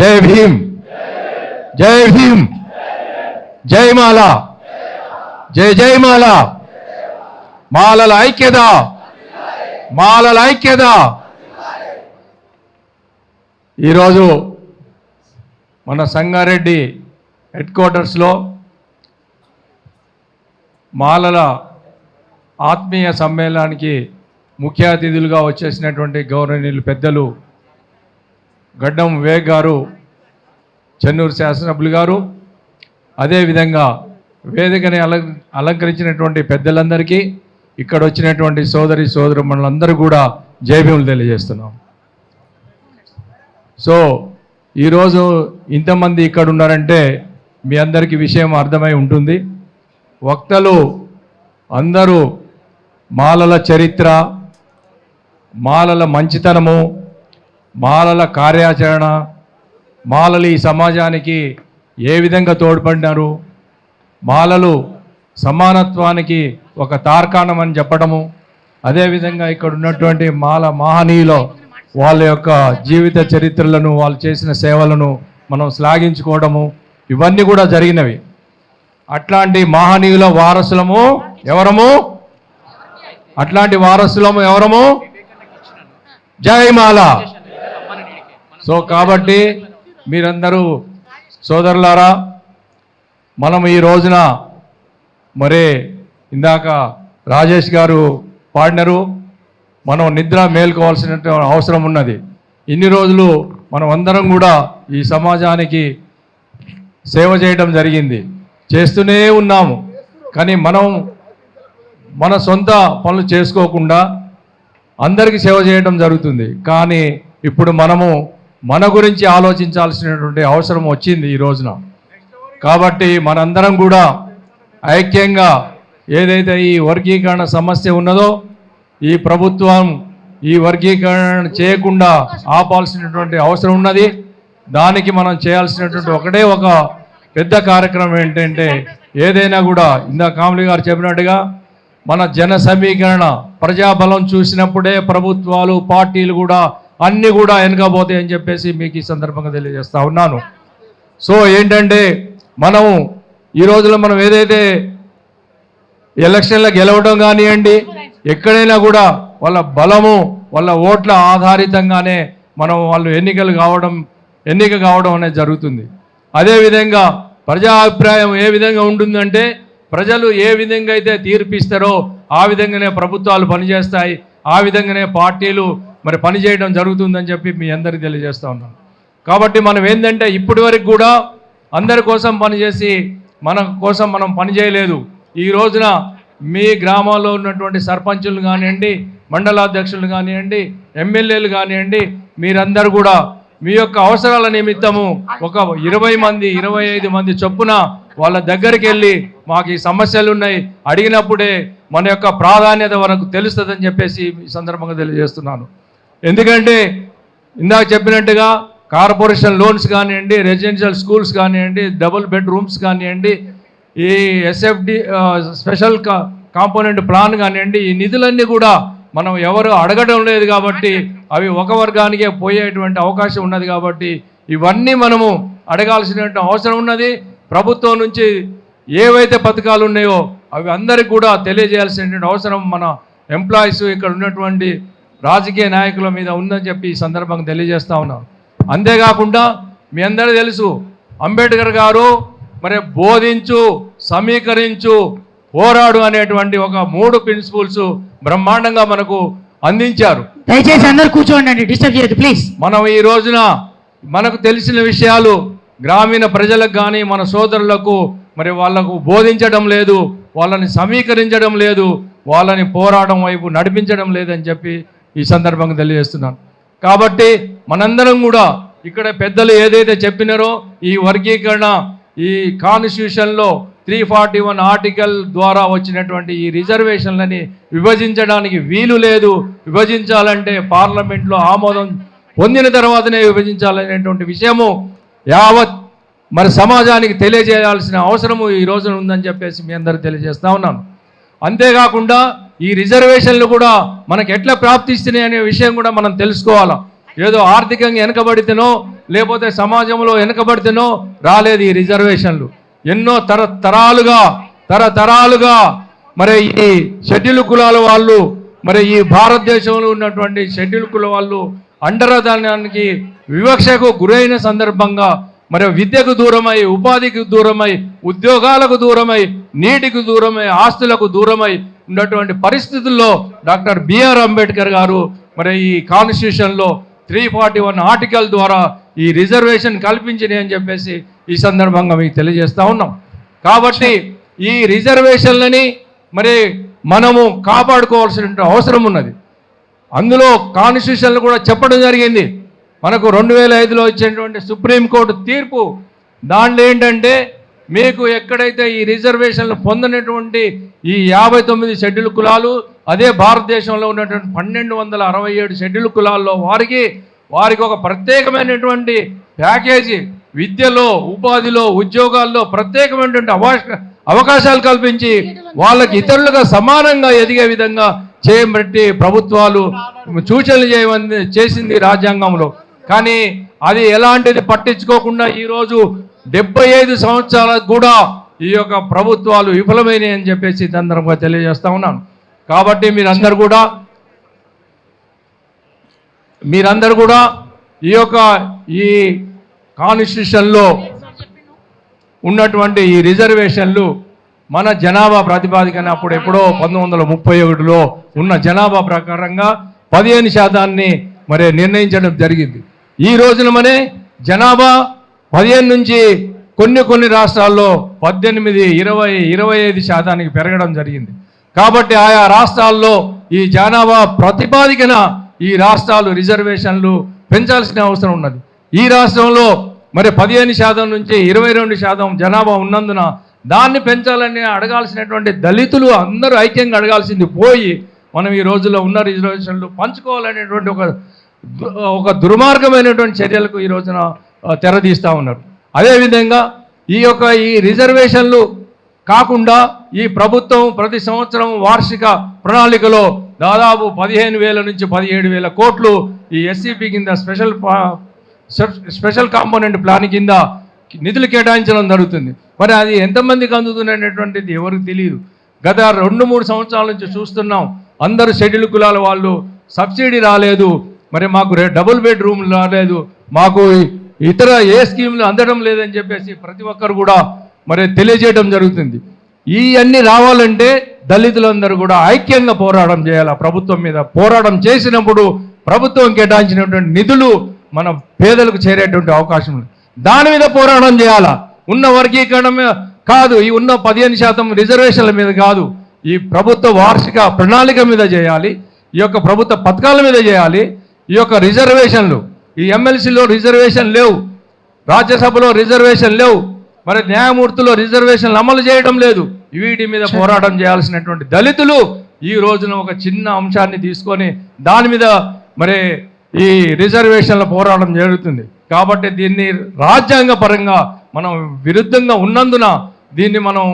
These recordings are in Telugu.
జై భీమ్, జై భీమ్, జై మాల, జై జై మాల, మాలల ఐక్యత, మాలల ఐక్యత. ఈరోజు మన సంగారెడ్డి హెడ్ క్వార్టర్స్లో మాలల ఆత్మీయ సమ్మేళనానికి ముఖ్య అతిథులుగా వచ్చేసినటువంటి గౌరవనీయులు పెద్దలు గడ్డం వివేక్ గారు, చెన్నూరు శాసనసభ్యులు గారు, అదేవిధంగా వేదికని అలంకరించినటువంటి పెద్దలందరికీ, ఇక్కడ వచ్చినటువంటి సోదరి సోదరుమణులందరూ కూడా జైభీములు తెలియజేస్తున్నాం. సో ఈరోజు ఇంతమంది ఇక్కడ ఉన్నారంటే మీ అందరికీ విషయం అర్థమై ఉంటుంది. వక్తలు అందరూ మాలల చరిత్ర, మాలల మంచితనము, మాలల కార్యాచరణ, మాలలు ఈ సమాజానికి ఏ విధంగా తోడ్పడినారు, మాలలు సమానత్వానికి ఒక తార్కాణం అని చెప్పడము, అదేవిధంగా ఇక్కడ ఉన్నటువంటి మాల మహనీయులు వాళ్ళ యొక్క జీవిత చరిత్రలను, వాళ్ళు చేసిన సేవలను మనం శ్లాఘించుకోవడము, ఇవన్నీ కూడా జరిగినవి. అట్లాంటి మహనీయుల వారసులము ఎవరము? అట్లాంటి వారసులము ఎవరము? జై మాల. సో కాబట్టి మీరందరూ సోదరులారా, మనం ఈ రోజున మరే ఇందాక రాజేష్ గారు పాడినారు, మనం నిద్ర మేల్కోవాల్సిన అవసరం ఉన్నది. ఇన్ని రోజులు మనం అందరం కూడా ఈ సమాజానికి సేవ చేయడం జరిగింది, చేస్తూనే ఉన్నాము. కానీ మనం మన సొంత పనులు చేసుకోకుండా అందరికీ సేవ చేయడం జరుగుతుంది. కానీ ఇప్పుడు మనము మన గురించి ఆలోచించాల్సినటువంటి అవసరం వచ్చింది ఈ రోజున. కాబట్టి మనందరం కూడా ఐక్యంగా ఏదైతే ఈ వర్గీకరణ సమస్య ఉన్నదో, ఈ ప్రభుత్వం ఈ వర్గీకరణ చేయకుండా ఆపాల్సినటువంటి అవసరం ఉన్నది. దానికి మనం చేయాల్సినటువంటి ఒకటే ఒక పెద్ద కార్యక్రమం ఏంటంటే, ఏదైనా కూడా ఇందా కామలి గారు చెప్పినట్టుగా మన జన సమీకరణ, ప్రజాబలం చూసినప్పుడే ప్రభుత్వాలు, పార్టీలు కూడా అన్నీ కూడా వెనకపోతాయి అని చెప్పేసి మీకు ఈ సందర్భంగా తెలియజేస్తా ఉన్నాను. సో ఏంటంటే, మనము ఈ రోజులో మనం ఏదైతే ఎలక్షన్లో గెలవడం కానివ్వండి, ఎక్కడైనా కూడా వాళ్ళ బలము, వాళ్ళ ఓట్ల ఆధారితంగానే మనం వాళ్ళు ఎన్నిక కావడం అనేది జరుగుతుంది. అదేవిధంగా ప్రజా అభిప్రాయం ఏ విధంగా ఉంటుందంటే, ప్రజలు ఏ విధంగా అయితే తీర్పిస్తారో ఆ విధంగానే ప్రభుత్వాలు పనిచేస్తాయి, ఆ విధంగానే పార్టీలు మరి పనిచేయడం జరుగుతుందని చెప్పి మీ అందరికీ తెలియజేస్తూ ఉన్నాను. కాబట్టి మనం ఏంటంటే ఇప్పటి వరకు కూడా అందరి కోసం పనిచేసి మన కోసం మనం పనిచేయలేదు. ఈ రోజున మీ గ్రామాల్లో ఉన్నటువంటి సర్పంచులు కానివ్వండి, మండలాధ్యక్షులు కానివ్వండి, ఎమ్మెల్యేలు కానివ్వండి, మీరందరూ కూడా మీ యొక్క అవసరాల నిమిత్తము ఒక 20 మంది 25 మంది చొప్పున వాళ్ళ దగ్గరికి వెళ్ళి మాకు ఈ సమస్యలు ఉన్నాయి అడిగినప్పుడే మన యొక్క ప్రాధాన్యత మనకు తెలుస్తుందని చెప్పేసి ఈ సందర్భంగా తెలియజేస్తున్నాను. ఎందుకంటే ఇందాక చెప్పినట్టుగా కార్పొరేషన్ లోన్స్ కానివ్వండి, రెసిడెన్షియల్ స్కూల్స్ కానివ్వండి, డబుల్ బెడ్రూమ్స్ కానివ్వండి, ఈ ఎస్ఎఫ్డి స్పెషల్ కాంపోనెంట్ ప్లాన్ కానివ్వండి, ఈ నిధులన్నీ కూడా మనం ఎవరు అడగడం లేదు. కాబట్టి అవి ఒక వర్గానికే పోయేటువంటి అవకాశం ఉన్నది. కాబట్టి ఇవన్నీ మనము అడగాల్సినటువంటి అవసరం ఉన్నది. ప్రభుత్వం నుంచి ఏవైతే పథకాలు ఉన్నాయో అవి అందరికీ కూడా తెలియజేయాల్సినటువంటి అవసరం మన ఎంప్లాయీస్, ఇక్కడ ఉన్నటువంటి రాజకీయ నాయకుల మీద ఉందని చెప్పి ఈ సందర్భంగా తెలియజేస్తా ఉన్నాం. అంతేకాకుండా మీ అందరూ తెలుసు, అంబేద్కర్ గారు మరి బోధించు, సమీకరించు, పోరాడు అనేటువంటి ఒక 3 ప్రిన్సిపల్స్ బ్రహ్మాండంగా మనకు అందించారు. దయచేసి అందరూ కూర్చోండి, డిస్టర్బ్ చేయదు ప్లీజ్. మనం ఈ రోజున మనకు తెలిసిన విషయాలు గ్రామీణ ప్రజలకు కానీ మన సోదరులకు మరి వాళ్లకు బోధించడం లేదు, వాళ్ళని సమీకరించడం లేదు, వాళ్ళని పోరాటం వైపు నడిపించడం లేదని చెప్పి ఈ సందర్భంగా తెలియజేస్తున్నాను. కాబట్టి మనందరం కూడా ఇక్కడ పెద్దలు ఏదైతే చెప్పినారో ఈ వర్గీకరణ, ఈ కాన్స్టిట్యూషన్లో 341 ఆర్టికల్ ద్వారా వచ్చినటువంటి ఈ రిజర్వేషన్లని విభజించడానికి వీలు లేదు. విభజించాలంటే పార్లమెంట్లో ఆమోదం పొందిన తర్వాతనే విభజించాలనేటువంటి విషయము యావత్ మరి సమాజానికి తెలియజేయాల్సిన అవసరము ఈ రోజున ఉందని చెప్పేసి మీ అందరూ తెలియజేస్తా ఉన్నాను. అంతేకాకుండా ఈ రిజర్వేషన్లు కూడా మనకు ఎట్లా ప్రాప్తిస్తున్నాయి అనే విషయం కూడా మనం తెలుసుకోవాలా. ఏదో ఆర్థికంగా వెనకబడితేనో లేకపోతే సమాజంలో వెనుకబడితేనో రాలేదు ఈ రిజర్వేషన్లు. ఎన్నో తరతరాలుగా మరి ఈ షెడ్యూల్ కులాల వాళ్ళు, మరి ఈ భారతదేశంలో ఉన్నటువంటి షెడ్యూల్ కుల వాళ్ళు అండరదానానికి వివక్షకు గురైన సందర్భంగా మరి విద్యకు దూరమై, ఉపాధికి దూరమై, ఉద్యోగాలకు దూరమై, నీటికి దూరమై, ఆస్తులకు దూరమై ఉన్నటువంటి పరిస్థితుల్లో డాక్టర్ బిఆర్ అంబేద్కర్ గారు మరి ఈ కాన్స్టిట్యూషన్లో 341 ఆర్టికల్ ద్వారా ఈ రిజర్వేషన్ కల్పించినాయి అని చెప్పేసి ఈ సందర్భంగా మీకు తెలియజేస్తా ఉన్నాం. కాబట్టి ఈ రిజర్వేషన్లని మరి మనము కాపాడుకోవాల్సిన అవసరం ఉన్నది. అందులో కాన్స్టిట్యూషన్లు కూడా చెప్పడం జరిగింది. మనకు 2005లో ఇచ్చినటువంటి సుప్రీంకోర్టు తీర్పు దాంట్లో ఏంటంటే, మీకు ఎక్కడైతే ఈ రిజర్వేషన్లు పొందినటువంటి ఈ 59 షెడ్యూల్ కులాలు, అదే భారతదేశంలో ఉన్నటువంటి 1267 షెడ్యూల్ కులాల్లో వారికి ఒక ప్రత్యేకమైనటువంటి ప్యాకేజీ, విద్యలో, ఉపాధిలో, ఉద్యోగాల్లో ప్రత్యేకమైనటువంటి అవకాశాలు కల్పించి వాళ్ళకి ఇతరులుగా సమానంగా ఎదిగే విధంగా చేయబట్టి ప్రభుత్వాలు సూచనలు చేసింది రాజ్యాంగంలో. కానీ అది ఎలాంటిది పట్టించుకోకుండా ఈరోజు 75 సంవత్సరాలకు కూడా ఈ యొక్క ప్రభుత్వాలు విఫలమైనవి అని చెప్పేసి సందర్భంగా తెలియజేస్తా ఉన్నాను. కాబట్టి మీరందరూ కూడా ఈ కాన్స్టిట్యూషన్లో ఉన్నటువంటి ఈ రిజర్వేషన్లు మన జనాభా ప్రాతిపాదికన అప్పుడు ఎప్పుడో 1931లో ఉన్న జనాభా ప్రకారంగా 15% మరి నిర్ణయించడం జరిగింది. ఈ రోజున మనే జనాభా 15 నుంచి కొన్ని రాష్ట్రాల్లో 18, 20, 25% పెరగడం జరిగింది. కాబట్టి ఆయా రాష్ట్రాల్లో ఈ జనాభా ప్రతిపాదికన ఈ రాష్ట్రాలు రిజర్వేషన్లు పెంచాల్సిన అవసరం ఉన్నది. ఈ రాష్ట్రంలో మరి 15% నుంచి 22% జనాభా ఉన్నందున దాన్ని పెంచాలని అడగాల్సినటువంటి దళితులు అందరూ ఐక్యంగా అడగాల్సింది పోయి మనం ఈ రోజుల్లో ఉన్న రిజర్వేషన్లు పంచుకోవాలనేటువంటి ఒక దుర్మార్గమైనటువంటి చర్యలకు ఈ రోజున తెరదీస్తూ ఉన్నారు. అదేవిధంగా ఈ రిజర్వేషన్లు కాకుండా ఈ ప్రభుత్వం ప్రతి సంవత్సరం వార్షిక ప్రణాళికలో దాదాపు 15,000 నుంచి 17,000 కోట్లు ఈ ఎస్సీపీ కింద స్పెషల్ కాంపోనెంట్ ప్లాన్ కింద నిధులు కేటాయించడం జరుగుతుంది. మరి అది ఎంతమందికి అందుతున్నటువంటిది ఎవరికి తెలియదు. గత 2-3 సంవత్సరాల నుంచి చూస్తున్నాం. అందరూ షెడ్యూల్ కులాల వాళ్ళు సబ్సిడీ రాలేదు, మరి మాకు డబుల్ బెడ్రూమ్లు రాలేదు, మాకు ఇతర ఏ స్కీమ్లు అందడం లేదని చెప్పేసి ప్రతి ఒక్కరు కూడా మరి తెలియజేయడం జరుగుతుంది. ఇవన్నీ రావాలంటే దళితులందరూ కూడా ఐక్యంగా పోరాటం చేయాలి. ప్రభుత్వం మీద పోరాటం చేసినప్పుడు ప్రభుత్వం కేటాయించినటువంటి నిధులు మన పేదలకు చేరేటువంటి అవకాశం ఉంది. దాని మీద పోరాటం చేయాలా. ఉన్న వర్గీకరణ కాదు, ఈ ఉన్న 15% రిజర్వేషన్ల మీద కాదు, ఈ ప్రభుత్వ వార్షిక ప్రణాళిక మీద చేయాలి, ఈ యొక్క ప్రభుత్వ పథకాల మీద చేయాలి. ఈ యొక్క రిజర్వేషన్లు, ఈ ఎమ్మెల్సీలో రిజర్వేషన్ లేవు, రాజ్యసభలో రిజర్వేషన్ లేవు, మరి న్యాయమూర్తిలో రిజర్వేషన్లు అమలు చేయడం లేదు. వీటి మీద పోరాటం చేయాల్సినటువంటి దళితులు ఈ రోజున ఒక చిన్న అంశాన్ని తీసుకొని దాని మీద మరి ఈ రిజర్వేషన్ల పోరాటం జరుగుతుంది. కాబట్టి దీన్ని రాజ్యాంగ పరంగా మనం విరుద్ధంగా ఉన్నందున దీన్ని మనం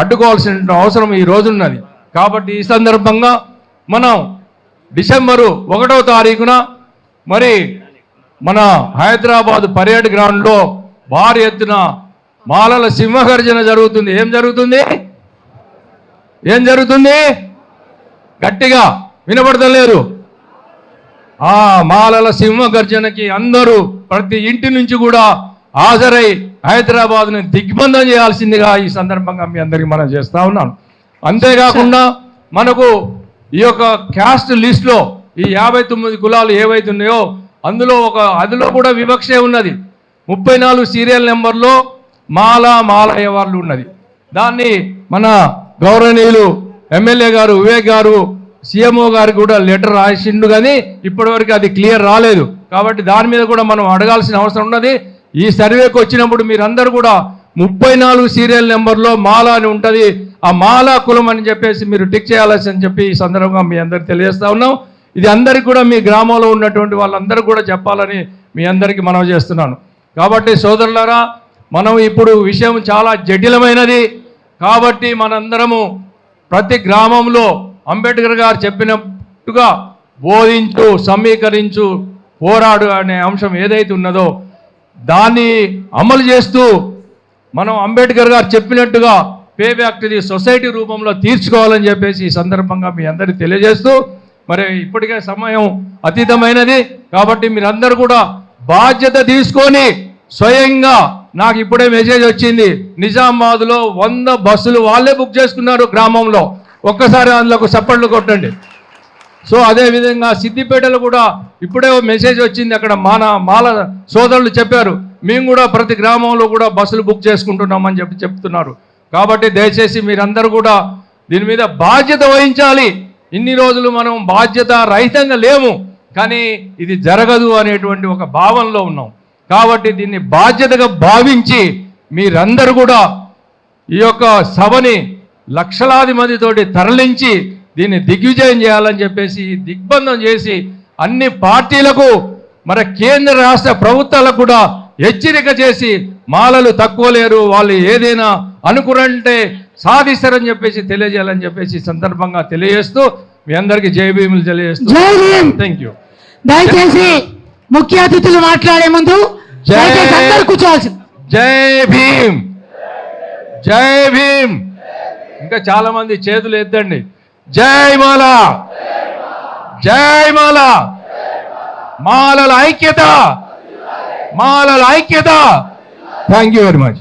అడ్డుకోవాల్సిన అవసరం ఈ రోజున్నది. కాబట్టి ఈ సందర్భంగా మనం డిసెంబరు 1వ తారీఖున మరి మన హైదరాబాద్ పరేడ్ గ్రౌండ్లో భారీ ఎత్తున మాలల సింహగర్జన జరుగుతుంది. ఏం జరుగుతుంది గట్టిగా వినపడతలేరు. ఆ మాలల సింహగర్జనకి అందరూ ప్రతి ఇంటి నుంచి కూడా హాజరై హైదరాబాద్ని దిగ్బంధం చేయాల్సిందిగా ఈ సందర్భంగా మీ అందరికీ మనం చేస్తా ఉన్నాను. అంతేకాకుండా మనకు ఈ యొక్క క్యాస్ట్ లిస్ట్లో ఈ 59 కులాలు ఏవైతున్నాయో అందులో కూడా వివక్షే ఉన్నది. 34 సీరియల్ నెంబర్లో మాలయ్య వాళ్ళు ఉన్నది. దాన్ని మన గౌరవనీయులు ఎమ్మెల్యే గారు వివేక్ గారు సీఎంఓ గారికి కూడా లెటర్ రాసిండు, కానీ ఇప్పటివరకు అది క్లియర్ రాలేదు. కాబట్టి దాని మీద కూడా మనం అడగాల్సిన అవసరం ఉన్నది. ఈ సర్వేకి వచ్చినప్పుడు మీరందరూ కూడా 34 సీరియల్ నెంబర్లో మాల అని ఉంటుంది, ఆ మాలా కులం అని చెప్పేసి మీరు టిక్ చేయాల్సి అని చెప్పి ఈ సందర్భంగా మీ అందరికి తెలియజేస్తా ఉన్నాం. ఇది అందరికీ కూడా మీ గ్రామంలో ఉన్నటువంటి వాళ్ళందరూ కూడా చెప్పాలని మీ అందరికీ మనవి చేస్తున్నాను. కాబట్టి సోదరులారా, మనం ఇప్పుడు విషయం చాలా జటిలమైనది. కాబట్టి మనందరము ప్రతి గ్రామంలో అంబేద్కర్ గారు చెప్పినట్టుగా బోధించు, సమీకరించు, పోరాడు అనే అంశం ఏదైతే ఉన్నదో దాన్ని అమలు చేస్తూ మనం అంబేద్కర్ గారు చెప్పినట్టుగా pay back to the society రూపంలో తీర్చుకోవాలని చెప్పేసి ఈ సందర్భంగా మీ అందరికీ తెలియజేస్తూ, మరి ఇప్పటికే సమయం అతీతమైనది కాబట్టి మీరందరూ కూడా బాధ్యత తీసుకొని స్వయంగా, నాకు ఇప్పుడే మెసేజ్ వచ్చింది, నిజామాబాద్లో 100 బస్సులు వాళ్ళే బుక్ చేసుకున్నారు గ్రామంలో. ఒక్కసారి అందులోకి చప్పట్లు కొట్టండి. సో అదేవిధంగా సిద్దిపేటలో కూడా ఇప్పుడే మెసేజ్ వచ్చింది, అక్కడ మాల సోదరులు చెప్పారు, మేము కూడా ప్రతి గ్రామంలో కూడా బస్సులు బుక్ చేసుకుంటున్నామని చెప్తున్నారు. కాబట్టి దయచేసి మీరందరూ కూడా దీని మీద బాధ్యత వహించాలి. ఇన్ని రోజులు మనం బాధ్యత రహితంగా లేము, కానీ ఇది జరగదు అనేటువంటి ఒక భావనలో ఉన్నాం. కాబట్టి దీన్ని బాధ్యతగా భావించి మీరందరూ కూడా ఈ యొక్క సభని లక్షలాది మందితోటి తరలించి దీన్ని దిగ్విజయం చేయాలని చెప్పేసి దిగ్బంధం చేసి అన్ని పార్టీలకు, మన కేంద్ర రాష్ట్ర ప్రభుత్వాలకు కూడా హెచ్చరిక చేసి మాలలు తక్కువ లేరు, వాళ్ళు ఏదైనా అనుకురంటే సాధిస్తారని చెప్పేసి తెలియజేయాలని చెప్పేసి సందర్భంగా తెలియజేస్తూ మీ అందరికీ జై భీములు తెలియజేస్తూ జై భీమ్. Thank you. దయచేసి ముఖ్య అతిథులు మాట్లాడే ముందు దయచేసి అందరూ కూర్చోవాల్సింది. జై భీమ్, జై భీమ్. ఇంకా చాలా మంది చేతులు ఎత్తండి. జై మాల, జై మాల, మాలల ఐక్యత, మాలల ఐక్యత. Thank you very much.